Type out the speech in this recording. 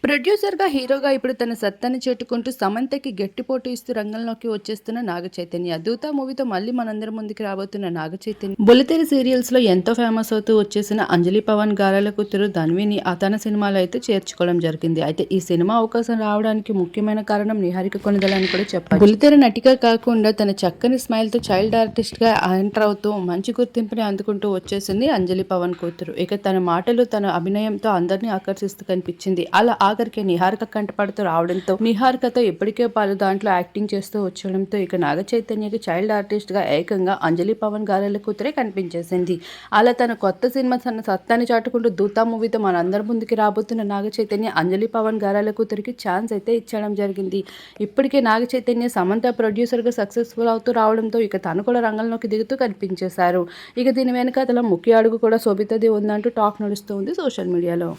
ప్రొడ్యూసర్‌గా, హీరోగా ఇప్పుడు తన సత్తాని చాటుకుంటూ సమంతకి గట్టి పోటీ ఇస్తూ రంగంలోకి వచ్చేస్తున్న నాగ చైతన్య. 'దూత' మూవీతో మళ్ళీ మనందరి ముందుకి రాబోతున్న నాగ చైతన్య, బుల్లితెర సీరియల్స్‌లో ఎంతో ఫేమస్ అవుతూ వచ్చేసిన అంజలి పవన్ గారాల కూతురు ధన్విని తన సినిమాలో అయితే చేర్చుకోవడం జరిగింది. అయితే ఈ సినిమా అవకాశం రావడానికి ముఖ్యమైన కారణం నిహారిక కొణిదెల అని కూడా చెప్పాలి. బుల్లితెర నటిగా కాకుండా తన చక్కని స్మైల్‌తో చైల్డ్ ఆర్టిస్ట్‌గా ఎంటర్ అవుతూ మంచి గుర్తింపుని అందుకుంటూ వచ్చేసింది అంజలి పవన్ కూతురు. ఇక తన మాటలు, తన అభినయంతో అందరినీ ఆకర్షిస్తూ కనిపించింది. అలా ఆఖరికి నిహారిక కంటపడుతూ రావడంతో, నిహారికతో ఇప్పటికే పలు దాంట్లో యాక్టింగ్ చేస్తూ వచ్చడంతో ఇక నాగ చైతన్యకి చైల్డ్ ఆర్టిస్ట్ గా ఏకంగా అంజలి పవన్ గారెల కూతురే కనిపించేసింది. అలా తన కొత్త సినిమా తన సత్తాని చాటుకుంటూ 'దూత' మూవీతో మనందరి ముందుకి రాబోతున్న నాగ చైతన్య అంజలి పవన్ గారెల కూతురికి ఛాన్స్ అయితే ఇచ్చడం జరిగింది. ఇప్పటికే నాగ చైతన్య సమంత ప్రొడ్యూసర్ గా సక్సెస్ఫుల్ అవుతూ రావడంతో ఇక తను కూడా రంగంలోకి దిగుతూ కనిపించేశారు. ఇక దీని వెనక తన ముఖ్య అడుగు కూడా శోభితది ఉందంటూ టాక్ నడుస్తూ ఉంది సోషల్ మీడియాలో.